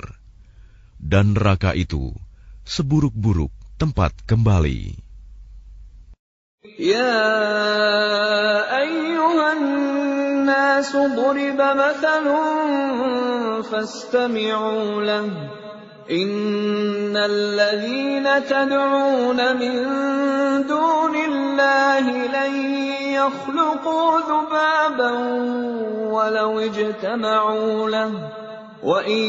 dan neraka itu seburuk-buruk tempat kembali. يَا أَيُّهَا النَّاسُ ضُرِبَ مَثَلٌ فَاسْتَمِعُوا لَهُ إِنَّ الَّذِينَ تَدْعُونَ مِن دُونِ اللَّهِ لَن يَخْلُقُوا ذُبَابًا وَلَوِ اجْتَمَعُوا لَهُ وَإِن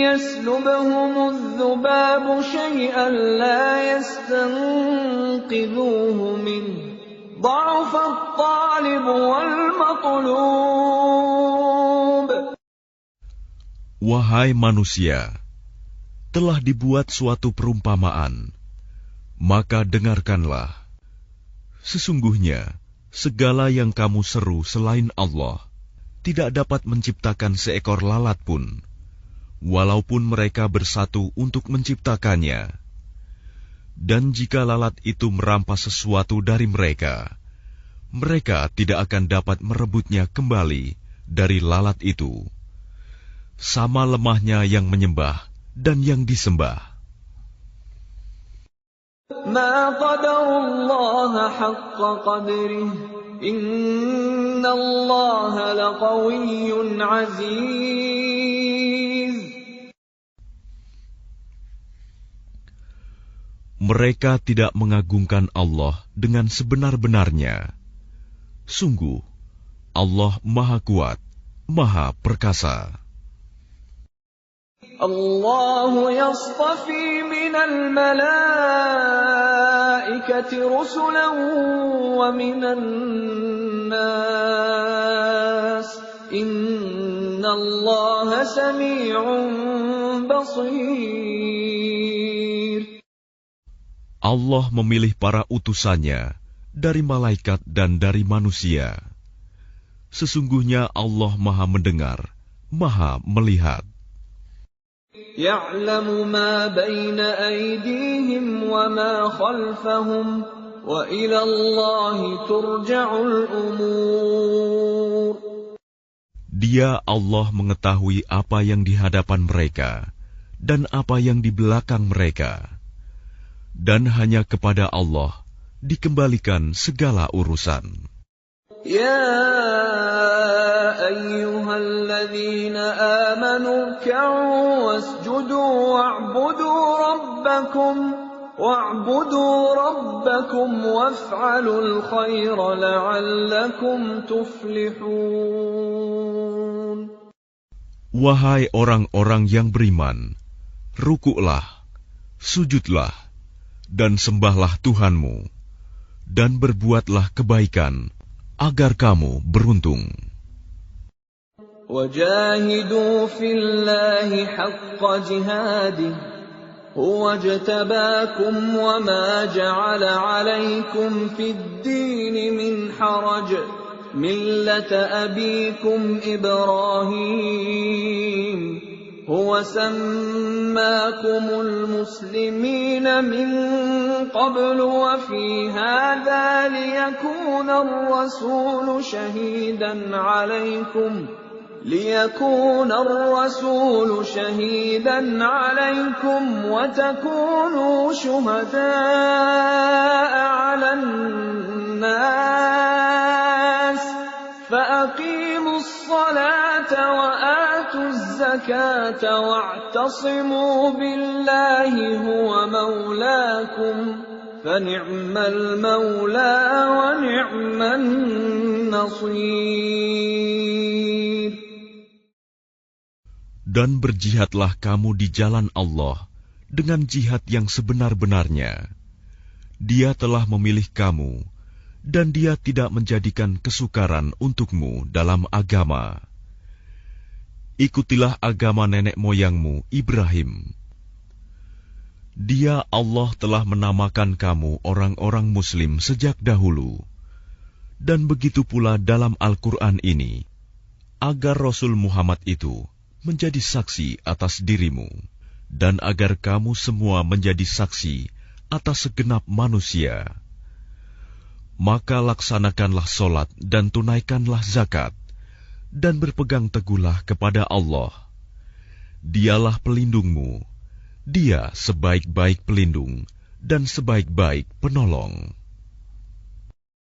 يَسْلُبْهُمُ الذُّبَابُ شَيْئًا لَّا يَسْتَنقِذُوهُ مِنْهُ ضَعُفَ الطَّالِبُ وَالْمَطْلُوبُ. Wahai manusia, telah dibuat suatu perumpamaan, maka dengarkanlah. Sesungguhnya, segala yang kamu seru selain Allah tidak dapat menciptakan seekor lalat pun, walaupun mereka bersatu untuk menciptakannya. Dan jika lalat itu merampas sesuatu dari mereka, mereka tidak akan dapat merebutnya kembali dari lalat itu. Sama lemahnya yang menyembah dan yang disembah. مَا قَدَرُوا اللَّهَ حَقَّ قَدْرِهِ إِنَّ اللَّهَ لَقَوِيٌّ عَزِيزٌ. Mereka tidak mengagungkan Allah dengan sebenar-benarnya. Sungguh, Allah Maha Kuat, Maha Perkasa. Allah yastafi minal malaikati rusulan wa minan nas. Innallaha sami'un basir. Allah memilih para utusannya dari malaikat dan dari manusia. Sesungguhnya Allah Maha Mendengar, Maha Melihat. Ya'lamu ma baina aydihim wa ma khalfahum wa ila Allahi turja'ul umur. Dia Allah mengetahui apa yang di hadapan mereka dan apa yang di belakang mereka. Dan hanya kepada Allah dikembalikan segala urusan. Ya ayyuhalladzina amanu ruk'u wasjudu wa'budu rabbakum waf'alul khaira la'allakum tuflihun. Wahai orang-orang yang beriman, rukuklah, sujudlah, dan sembahlah Tuhanmu, dan berbuatlah kebaikan, agar kamu beruntung. Wajahidu fillahi haqqa jihadih, huwa jtabakum wa ma ja'ala alaykum fid dini min haraj, millata abikum Ibrahim. هو سماكم المسلمين من قبل وفي هذا ليكون الرسول شهيدا عليكم وتكونوا شهداء على الناس فأقيموا الصلاة وآتوا الزكاة واعتصموا بالله هو مولاكم فنعم المولى ونعم النصير. Dan berjihadlah kamu di jalan Allah dengan jihad yang sebenar-benarnya. Dia telah memilih kamu, dan Dia tidak menjadikan kesukaran untukmu dalam agama. Ikutilah agama nenek moyangmu, Ibrahim. Dia, Allah, telah menamakan kamu orang-orang Muslim sejak dahulu. Dan begitu pula dalam Al-Quran ini, agar Rasul Muhammad itu menjadi saksi atas dirimu, dan agar kamu semua menjadi saksi atas segenap manusia. Maka laksanakanlah solat dan tunaikanlah zakat, dan berpegang teguhlah kepada Allah. Dialah pelindungmu, Dia sebaik-baik pelindung dan sebaik-baik penolong.